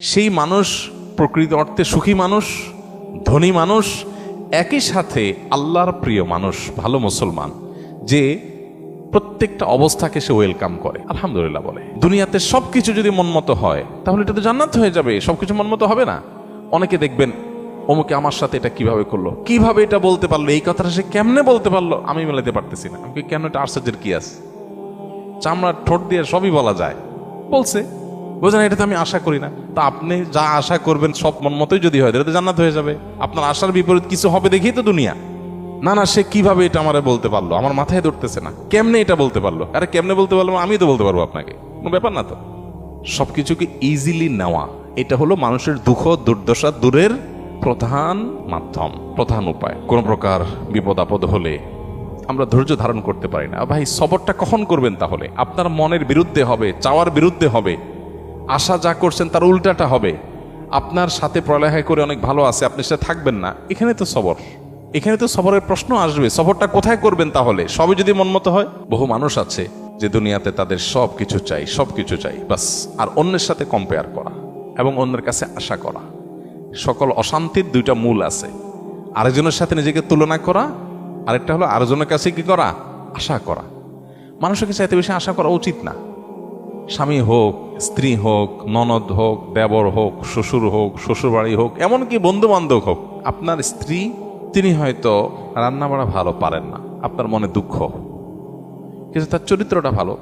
সেই মানুষ প্রকৃত অর্থে সুখী মানুষ, ধনী মানুষ, একই সাথে আল্লাহর প্রিয় মানুষ, ভালো মুসলমান, যে প্রত্যেকটা অবস্থাকে সে ওয়েলকাম করে, আলহামদুলিল্লাহ বলে। দুনিয়াতে সবকিছু যদি মনমতো হয় তাহলে এটা তো জান্নাত হয়ে যাবে। সবকিছু মনমতো হবে না। অনেকে দেখবেন অমুকে আমার সাথে এটা কিভাবে করলো, কিভাবে এটা বলতে পারলো, এই কথাটা সে কেমনে বলতে পারলো, আমি মেলাতে পারতেছি না। আমি কেন, এটা আশ্চর্যের কি আছে? চামড়ার ঠোঁট দিয়ে সবই বলা যায়, বলছে, বোঝেন, এটা তো আমি আশা করি না। তা আপনি যা আশা করবেন সব মন মতোই যদি হয়, এটা তো জান্নাত হয়ে যাবে। আপনার আশার বিপরীত কিছু হবে দেখেই তো দুনিয়া। না না, সে কিভাবে এটা আমারে বলতে পারলো, আমার মাথায় ধরতেছে না, কেমনে এটা বলতে পারলো। আরে কেমনে বলতে পারলো, আমি তো বলতে পারবো আপনাকে, কোনো ব্যাপার না তো। সবকিছুকে ইজিলি নেওয়া, এটা হলো মানুষের দুঃখ দুর্দশা দূরের প্রধান মাধ্যম, প্রধান উপায়। কোন প্রকার বিপদ আপদ হলে আমরা ধৈর্য ধারণ করতে পারি না। ভাই, সবরটা কখন করবেন? তাহলে আপনার মনের বিরুদ্ধে হবে, চাওয়ার বিরুদ্ধে হবে, আশা যা করছেন তার উল্টাটা হবে। আপনার সাথে পড়ালেখা করে অনেক ভালো আছে, আপনি সেটা থাকবেন না, এখানে তো সবর, এখানে তো সবরের প্রশ্ন আসবে। সবরটা কোথায় করবেন তাহলে? সবই যদি মনমতো হয়। বহু মানুষ আছে যে দুনিয়াতে তাদের সব কিছু চাই, সব কিছু চাই, বাস, আর অন্যের সাথে কম্পেয়ার করা এবং অন্যের কাছে আশা করা। সকল অশান্তির দুইটা মূল আছে, আরেকজনের সাথে নিজেকে তুলনা করা, আরেকটা হলো আরেকজনের কাছে কি করা, আশা করা। মানুষের কাছে এত বেশি আশা করা উচিত না। স্বামী হোক, স্ত্রী হোক, ননদ হোক, দেবর হোক, শ্বশুর হোক, শ্বশুর বাড়ি হোক, এমনকি বন্ধু বান্ধব হোক, আপনার স্ত্রী, তিনি হয়তো রান্না বাড়া ভালো পারেন না, আপনার মনে দুঃখ, কিন্তু তার চরিত্রটা ভালো।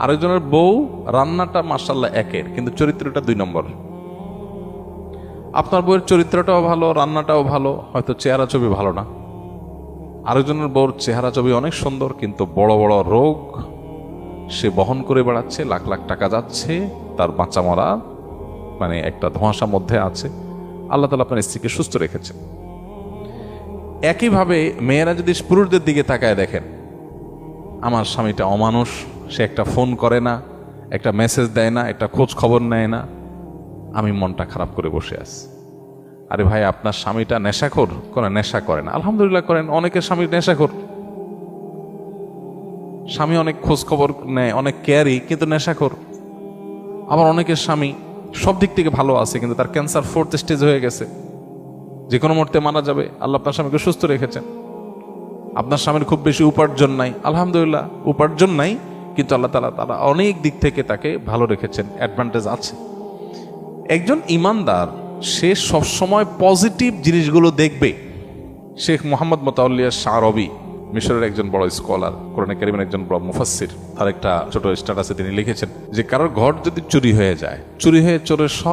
আরেকজনের বউ রান্নাটা মাশাআল্লাহ একের, কিন্তু চরিত্রটা 2 নম্বর। আপনার বউয়ের চরিত্রটাও ভালো, রান্নাটাও ভালো, হয়তো চেহারা ছবি ভালো না। আরেকজনের বউর চেহারা ছবি অনেক সুন্দর, কিন্তু বড় বড় রোগ সে বহন করে বেড়াচ্ছে, লাখ লাখ টাকা যাচ্ছে, তার বাঁচা মরা মানে একটা ধোঁয়াশার মধ্যে আছে। আল্লাহ তাআলা আপনার স্ত্রীকে সুস্থ রেখেছেন। একইভাবে মেয়েরা যদি পুরুষদের দিকে তাকায় দেখেন, আমার স্বামীটা অমানুষ, সে একটা ফোন করে না, একটা মেসেজ দেয় না, একটা খোঁজ খবর নেয় না, আমি মনটা খারাপ করে বসে আছি। আরে ভাই, আপনার স্বামীটা নেশাখোর? কোনো নেশা করে না, আলহামদুলিল্লাহ করেন। অনেকের স্বামী নেশাখোর, স্বামী অনেক খোঁজ খবর নেয়, অনেক কেয়ারি, কিন্তু নেশাখোর। আবার অনেকের স্বামী সব দিক থেকে ভালো আছে, কিন্তু তার ক্যান্সার 4th স্টেজ হয়ে গেছে, যে কোনো মুহূর্তে মারা যাবে। আল্লাহ আপনার স্বামীকে সুস্থ রেখেছেন। আপনার স্বামীর খুব বেশি উপার্জন নাই, আলহামদুলিল্লাহ, উপার্জন নাই, কিন্তু আল্লাহ তাআলা অনেক দিক থেকে তাকে ভালো রেখেছেন, অ্যাডভান্টেজ আছে। একজন ইমানদার সে সবসময় পজিটিভ জিনিসগুলো দেখবে। শেখ মোহাম্মদ মোতাওয়াল্লিয়া শাহরবি, মিশরের একজন বড় স্কলার, কোরআনে কারীমের একজন বড় মুফাসসির, তার একটা ছোট স্ট্যাটাসে তিনি লিখেছেন যে কারোর ঘর যদি চুরি হয়ে যায়, চুরি হয়ে চোরের